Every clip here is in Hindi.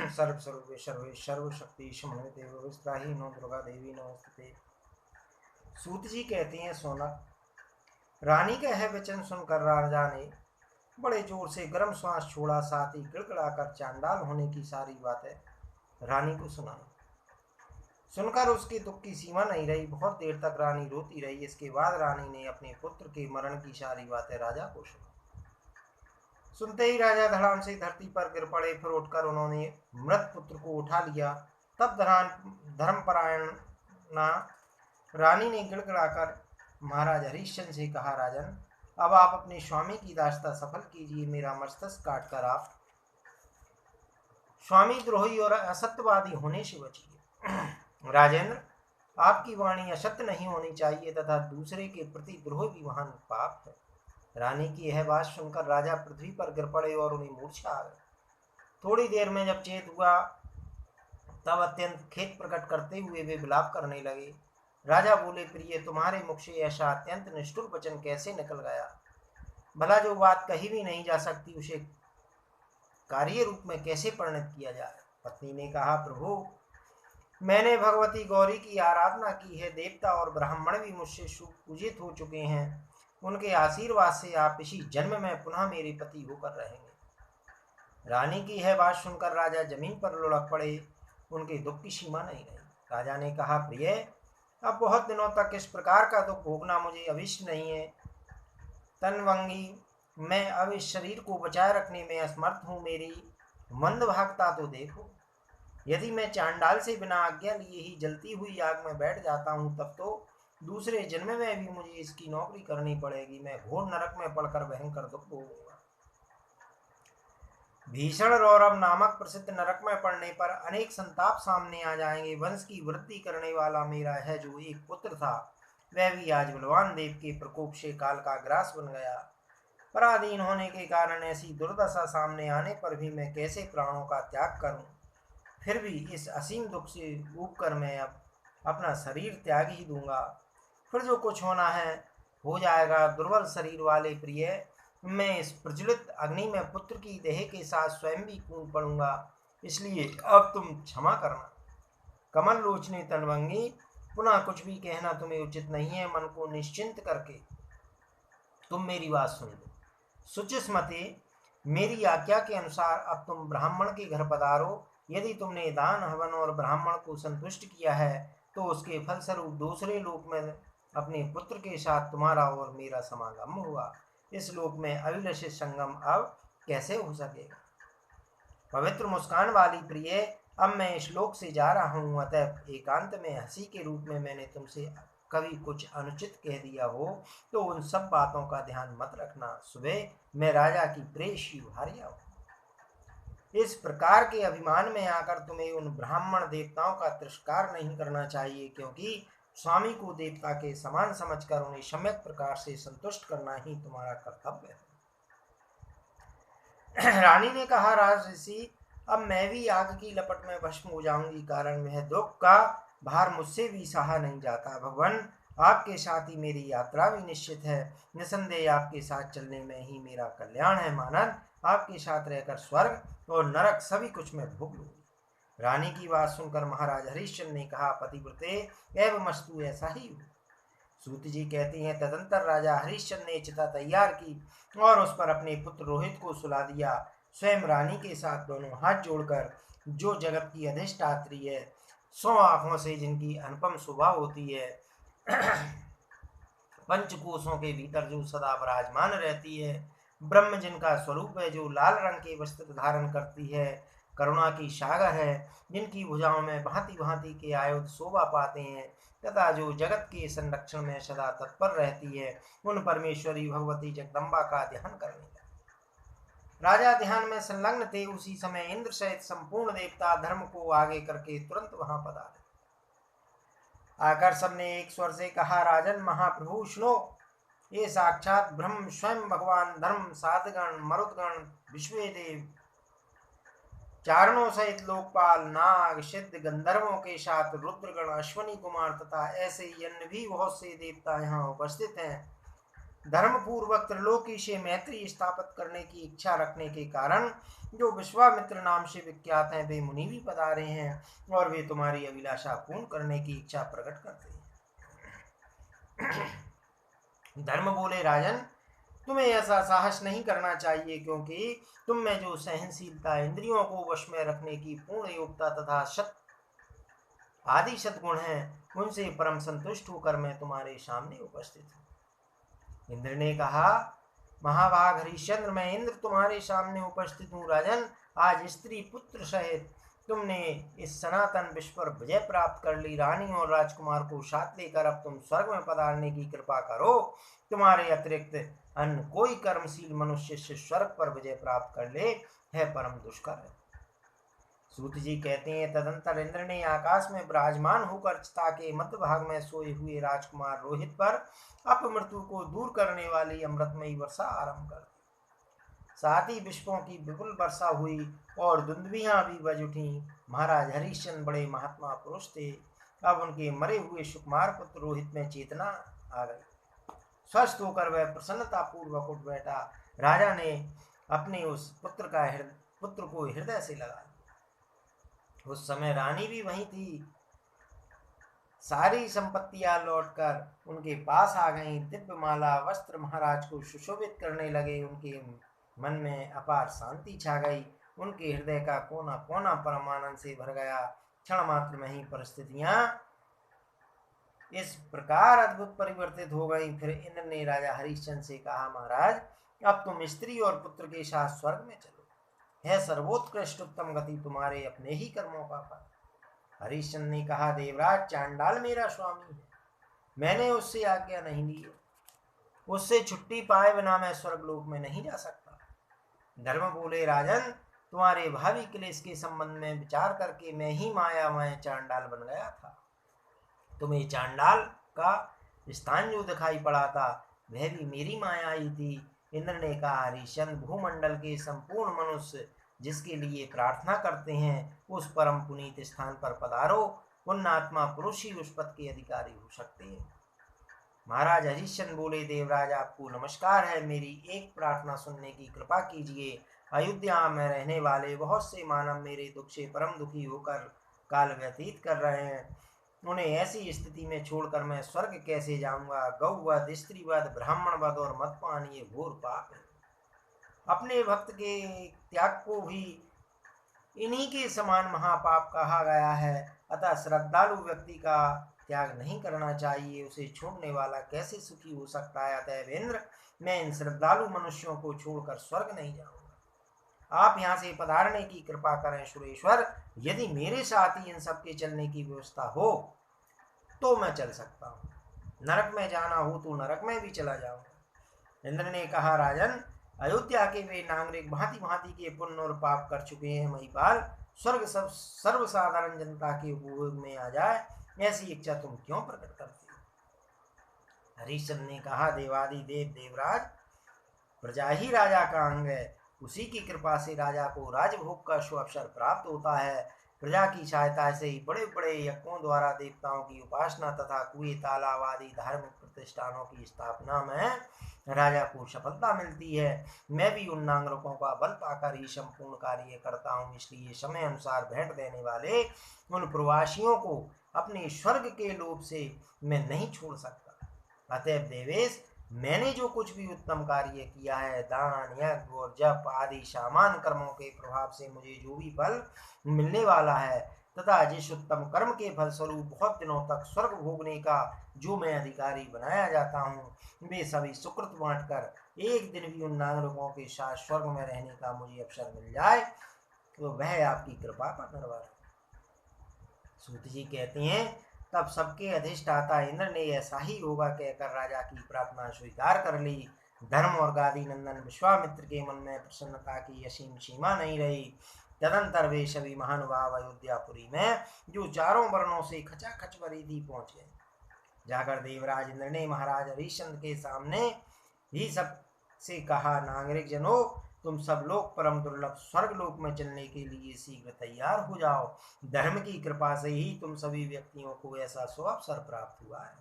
सर्वस्वरूपे सर्वे सर्वशक्ति समन्विते विस्त्राही नो दुर्गा देवी नमस्ते। सूत जी कहते हैं, सोनक, रानी का यह वचन सुनकर राजा ने बड़े जोर से गर्म श्वास छोड़ा, साथ ही गिड़गिड़ाकर चांडाल होने की सारी बातें रानी को सुनाई। सुनकर उसके दुख की सीमा नहीं रही। बहुत देर तक रानी रोती रही। इसके बाद रानी ने अपने पुत्र के मरण की सारी बातें राजा को सुनाई। सुनते ही राजा धड़ाम से धरती पर गिर पड़े। फिर उठकर उन्होंने मृत पुत्र को उठा लिया। तब धर्मपरायण रानी ने गिड़गिड़ाकर महाराज हरिश्चंद्र से कहा, राजन, अब आप अपने स्वामी की दास्ता सफल कीजिए। मेरा मस्तक काटकर आप स्वामी द्रोही और असत्यवादी होने से बचिए। राजेंद्र, आपकी वाणी असत्य नहीं होनी चाहिए तथा दूसरे के प्रति द्रोह भी महान पाप है। रानी की यह बात सुनकर राजा पृथ्वी पर गिर पड़े और उन्हें मूर्छा आ गई। थोड़ी देर में जब चेत हुआ तब अत्यंत खेद प्रकट करते हुए वे विलाप करने लगे। राजा बोले, प्रिय, तुम्हारे मुख से ऐसा अत्यंत निष्ठुर वचन कैसे निकल गया? भला जो बात कही भी नहीं जा सकती उसे कार्य रूप में कैसे परिणत किया जाए? पत्नी ने कहा, प्रभु, मैंने भगवती गौरी की आराधना की है। देवता और ब्राह्मण भी मुझसे पूजित हो चुके हैं। उनके आशीर्वाद से आप इसी जन्म में पुनः मेरे पति होकर रहेंगे। रानी की यह बात सुनकर राजा जमीन पर लुढ़क पड़े। उनके दुख की सीमा नहीं रही। राजा ने कहा, प्रिय, अब बहुत दिनों तक इस प्रकार का दुख भोगना मुझे अभिष्ट नहीं है। तनवंगी, मैं अब इस शरीर को बचाए रखने में असमर्थ हूँ। मेरी मंदभागता तो देखो। यदि मैं चांडाल से बिना आज्ञा लिए ही जलती हुई आग में बैठ जाता हूँ, तब तो दूसरे जन्म में भी मुझे इसकी नौकरी करनी पड़ेगी। मैं घोर नरक में पड़कर भयंकर दुख भोगूंगा। भीषण रौरव नामक प्रसिद्ध नरक में पड़ने पर अनेक संताप सामने आ जाएंगे। वंश की वृद्धि करने वाला मेरा है जो एक पुत्र था, वह भी आज बलवान देव के प्रकोप से काल का ग्रास बन गया। पराधीन होने के कारण ऐसी दुर्दशा सामने आने पर भी मैं कैसे प्राणों का त्याग करूं? फिर भी इस असीम दुख से ऊब कर मैं अब अपना शरीर त्याग ही दूंगा। फिर जो कुछ होना है हो जाएगा। दुर्बल शरीर वाले प्रिय, मैं इस प्रज्वलित अग्नि में पुत्र की देह के साथ स्वयं भी कूद पड़ूंगा। इसलिए अब तुम क्षमा करना। कमल लोचने तनवंगी, पुनः कुछ भी कहना तुम्हें उचित नहीं है। मन को निश्चिंत करके तुम मेरी बात सुन लो। सुचिस्मते, मेरी आज्ञा के अनुसार अब तुम ब्राह्मण के घर पधारो। यदि तुमने दान, हवन और ब्राह्मण को संतुष्ट किया है तो उसके फलस्वरूप दूसरे लोक में अपने पुत्र के साथ तुम्हारा और मेरा समागम हुआ। इस लोक में अभिलषित संगम अब कैसे हो सकेगा? पवित्र मुस्कान वाली प्रिय, अब मैं इस लोक से जा रहा हूँ। अतः एकांत में हंसी के रूप में मैंने तुमसे कभी कुछ अनुचित कह दिया हो तो उन सब बातों का ध्यान मत रखना। सुबह मैं राजा की प्रेयसी भार्या हूँ। इस प्रकार के अभिमान में आकर तुम्हें उन ब्राह्मण देवताओं का तिरस्कार नहीं करना चाहिए, क्योंकि स्वामी को देवता के समान समझकर उन्हें सम्यक प्रकार से संतुष्ट करना ही तुम्हारा कर्तव्य है। रानी ने कहा, राजऋषि, अब मैं भी आग की लपट में भस्म हो जाऊंगी, कारण वह दुख का भार मुझसे भी सहा नहीं जाता। भगवान, आपके साथ ही मेरी यात्रा भी निश्चित है। निसंदेह आपके साथ चलने में ही मेरा कल्याण है। मानन, आपके साथ रहकर स्वर्ग और नरक सभी कुछ मैं भोग लूंगी। रानी की बात सुनकर महाराज हरिश्चंद्र ने कहा, पतिव्रते एवं मस्तु, ऐसा ही हो। सूत जी कहते हैं, तदंतर राजा हरिश्चंद्र ने चिता तैयार की और उस पर अपने पुत्र रोहित को सुला दिया। स्वयं रानी के साथ दोनों हाथ जोड़कर, जो जगत की अधिष्ठात्री है, 100 आंखों से जिनकी अनुपम शोभा होती है, पंचकोशों के भीतर जो सदा विराजमान रहती है, ब्रह्म जिनका स्वरूप है, जो लाल रंग के वस्त्र धारण करती है, करुणा की सागर है, जिनकी भुजाओं में भांति भांति के आयुध शोभा पाते हैं, तथा जो जगत के संरक्षण में सदा तत्पर रहती है, उन परमेश्वरी भगवती जगदम्बा का ध्यान करने लगे। राजा ध्यान में संलग्न थे। उसी समय इंद्र सहित संपूर्ण देवता धर्म को आगे करके तुरंत वहां पधारे। आकर सबने एक स्वर से कहा, राजन महाप्रभु सुनो, ये साक्षात ब्रह्म स्वयं भगवान धर्म, साधगण, मरुदगण, विश्वदेव, चारणों सहित लोकपाल, नाग, सिद्ध, गंधर्वों के साथ रुद्रगण, अश्वनी कुमार तथा ऐसे ही अन्य भी बहुत से देवता यहाँ उपस्थित हैं। धर्म पूर्वक त्रिलोकी से मैत्री स्थापित करने की इच्छा रखने के कारण जो विश्वामित्र नाम से विख्यात हैं, वे मुनि भी पधारे हैं और वे तुम्हारी अभिलाषा पूर्ण करने की इच्छा प्रकट करते हैं। धर्म बोले, राजन, तुम्हें ऐसा साहस नहीं करना चाहिए, क्योंकि तुम में जो सहनशीलता, इंद्रियों को वश में रखने की पूर्ण योग्यता तथा आदि सद्गुण हैं, उनसे परम संतुष्ट होकर मैं तुम्हारे सामने उपस्थित हूँ। इंद्र ने कहा, महाभाग हरिश्चंद्र, मैं इंद्र तुम्हारे सामने उपस्थित हूँ। राजन, आज स्त्री पुत्र सहित तुमने इस सनातन विश्व पर विजय प्राप्त कर ली। रानी और राजकुमार को साथ लेकर अब तुम स्वर्ग में पधारने की कृपा करो। तुम्हारे अतिरिक्त अन्य कोई कर्मशील मनुष्य से स्वर्ग पर विजय प्राप्त कर ले, है परम दुष्कर है। सूत जी कहते हैं, तदंतर इंद्र ने आकाश में विराजमान होकर चिता के मध्य भाग में सोए हुए राजकुमार रोहित पर अपमृत्यु को दूर करने वाली अमृतमयी वर्षा आरंभ कर दी। साथ ही विश्वों की विपुल वर्षा हुई और दुंदुभियां भी बज उठी। महाराज हरिश्चंद्र बड़े महात्मा पुरुष थे। अब उनके मरे हुए सुकुमार पुत्र रोहित में चेतना आ गई। स्वस्थ होकर वह प्रसन्नता पूर्वक उठ बैठा। राजा ने अपने उस पुत्र को हृदय से लगा। उस समय रानी भी वहीं थी। सारी संपत्तियां लौटकर उनके पास आ गईं। दिव्य माला वस्त्र महाराज को सुशोभित करने लगे। उनके मन में अपार शांति छा गई। उनके हृदय का कोना कोना परमानंद से भर गया। क्षण मात्र में ही परिस्थितियां इस प्रकार अद्भुत परिवर्तित हो गई। फिर इंद्र ने राजा हरिश्चंद्र से कहा, महाराज, अब तुम स्त्री और पुत्र के साथ स्वर्ग में चलो। है सर्वोत्कृष्ट उत्तम गति तुम्हारे अपने ही कर्मों का फल। हरिश्चंद्र ने कहा, देवराज, चांडाल मेरा स्वामी है, मैंने उससे आज्ञा नहीं ली। उससे छुट्टी पाए बिना मैं स्वर्गलोक में नहीं जा सकता। धर्म बोले, राजन, तुम्हारे भावी क्लेश के संबंध में विचार करके मैं ही मायामय चांडाल बन गया था। तुम्हें चांडाल का स्थान जो दिखाई पड़ा था, वह भी मेरी माया ही थी। इंद्र ने कहा, हरिश्चंद्र, भूमंडल के संपूर्ण मनुष्य जिसके लिए प्रार्थना करते हैं, उस परम पुनीत स्थान पर पधारो। पुण्यात्मा पुरुष ही उस पद के अधिकारी हो सकते हैं। महाराज हरिश्चंद्र बोले, देवराज, आपको नमस्कार है। मेरी एक प्रार्थना सुनने की कृपा कीजिए। अयोध्या में रहने वाले बहुत से मानव मेरे दुख से परम दुखी होकर काल व्यतीत कर रहे हैं। उन्हें ऐसी स्थिति में छोड़कर मैं स्वर्ग कैसे जाऊंगा? गौवध, स्त्रीवध, ब्राह्मणवध और मदपान ये घोर पाप है। अपने भक्त के त्याग को भी इन्हीं के समान महापाप कहा गया है। अतः श्रद्धालु व्यक्ति का त्याग नहीं करना चाहिए। उसे छोड़ने वाला कैसे सुखी हो सकता है? अतः इंद्र, मैं इन श्रद्धालु मनुष्यों को छोड़कर स्वर्ग नहीं जाऊंगा। आप यहाँ से पधारने की कृपा करें सुरेश्वर। यदि मेरे साथ ही इन सबके चलने की व्यवस्था हो तो मैं चल सकता हूँ। नरक में जाना हो तो नरक में भी चला जाऊंगा। इंद्र ने कहा, राजन, अयोध्या के वे नागरिक भांति भांति के पुण्य और पाप कर चुके हैं। महिपाल, स्वर्ग सब सर्वसाधारण जनता के उपभोग में आ जाए, ऐसी इच्छा तुम क्यों प्रकट करते हो? हरिश्चंद्र ने कहा, देवादि देव देवराज, प्रजा ही राजा का अंग है। उसी की कृपा से राजा को राजभोग का शुभ अवसर प्राप्त होता है। प्रजा की सहायता से ही बड़े बड़े यज्ञों द्वारा देवताओं की उपासना तथा कुएं, तालाब आदि धार्मिक प्रतिष्ठानों की स्थापना में राजा को सफलता मिलती है। मैं भी उन नागरिकों का बल पाकर ही संपूर्ण कार्य करता हूँ। इसलिए समय अनुसार भेंट देने वाले उन प्रवासियों को अपने स्वर्ग के लोभ से मैं नहीं छोड़ सकता। अतएव देवेश, मैंने जो कुछ भी उत्तम कार्य किया है, दान, यज्ञ और जप आदि सामान्य कर्मों के प्रभाव से मुझे जो भी फल मिलने वाला है, तथा जिस उत्तम कर्म के फलस्वरूप बहुत दिनों तक स्वर्ग भोगने का जो मैं अधिकारी बनाया जाता हूँ, वे सभी सुकृत बांटकर एक दिन भी उन नागरिकों के साथ स्वर्ग में रहने का मुझे अवसर मिल जाए तो वह आपकी कृपा पर निर्भर है। सूत जी कहते हैं, तब सबके अधिष्ठाता इंद्र ने ऐसा ही होगा कहकर राजा की प्रार्थना स्वीकार कर ली। धर्म और गादी नंदन विश्वामित्र के मन में प्रसन्नता की असीम सीमा नहीं रही। तदंतर वे सभी महानुभाव अयोध्यापुरी में जो चारों वर्णों से खचाखच भरी थी पहुंच गए। जाकर देवराज इंद्र ने महाराज हरिश्चंद्र के सामने ही सब से कहा, नागरिक जनों, तुम सब लोग परम दुर्लभ स्वर्गलोक में चलने के लिए शीघ्र तैयार हो जाओ। धर्म की कृपा से ही तुम सभी व्यक्तियों को ऐसा शुभ अवसर प्राप्त हुआ है।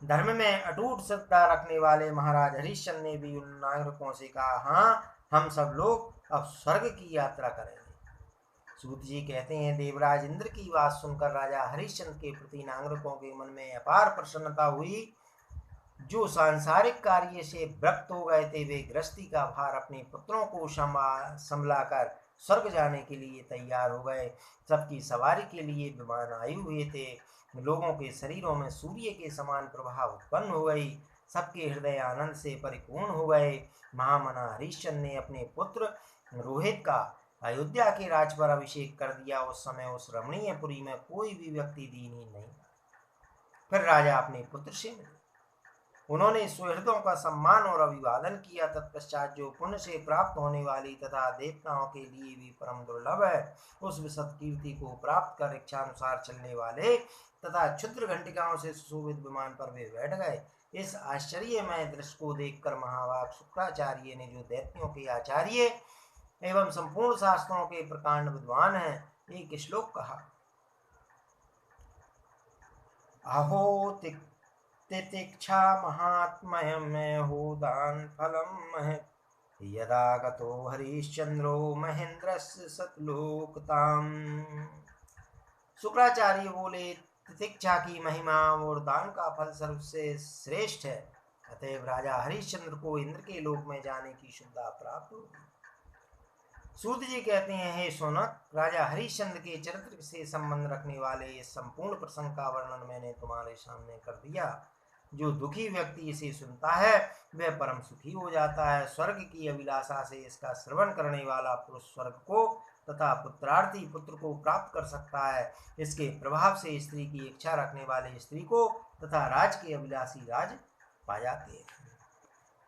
धर्म में अटूट श्रद्धा रखने वाले महाराज हरिश्चंद्र ने भी उन नागरिकों से कहा, हाँ, हम सब लोग अब स्वर्ग की यात्रा करेंगे। सूत जी कहते हैं, देवराज इंद्र की बात सुनकर राजा हरिश्चंद्र के प्रति नागरिकों के मन में अपार प्रसन्नता हुई। जो सांसारिक कार्य से विरक्त हो गए थे, वे गृहस्थी का भार अपने पुत्रों को संभलाकर स्वर्ग जाने के लिए तैयार हो गए। सबकी सवारी के लिए विमान आए हुए थे। लोगों के शरीरों में सूर्य के समान प्रभाव उत्पन्न हो गई। सबके हृदय आनंद से परिपूर्ण हो गए। महामना हरिश्चंद्र ने अपने पुत्र रोहित का अयोध्या के राज पर अभिषेक कर दिया। उस समय उस रमणीयपुरी में कोई भी व्यक्ति दीनहीन नहीं। फिर राजा अपने पुत्र से मिले। उन्होंने सुहृदों का सम्मान और अभिवादन किया। तत्पश्चात जो पुण्य से प्राप्त होने वाली तथा देवताओं के लिए भी परम दुर्लभ है, उस विशद कीर्ति को प्राप्त कर इच्छानुसार चलने वाले तथा क्षुद्र घंटिकाओं से सुशोभित विमान पर वे बैठ गए। इस आश्चर्यमय दृश्य को देखकर महाभाग शुक्राचार्य ने, जो दैत्यों के आचार्य एवं संपूर्ण शास्त्रों के प्रकांड विद्वान हैं, एक श्लोक कहा। अहो तितिक्षा महात्म्य हो दान फलम महत्, यदा गतो हरिश्चंद्रो महेंद्रस्य सतलोकताम। शुक्राचार्य बोले, तितिक्षा की महिमा और दान का फल सर्वसे श्रेष्ठ है। अतएव राजा हरिश्चंद्र को इंद्र के लोक में जाने की सुविधा प्राप्त होगी। सूत जी कहते हैं, हे सोनक, राजा हरिश्चंद्र के चरित्र से संबंध रखने वाले इस संपूर्ण प्रसंग का वर्णन मैंने तुम्हारे सामने कर दिया। जो दुखी व्यक्ति इसे सुनता है, वह परम सुखी हो जाता है। स्वर्ग की अभिलाषा से इसका श्रवण करने वाला पुरुष स्वर्ग को तथा पुत्रार्थी पुत्र को प्राप्त कर सकता है। इसके प्रभाव से स्त्री की इच्छा रखने वाले स्त्री को तथा राज के अभिलाषी राज पा जाते हैं।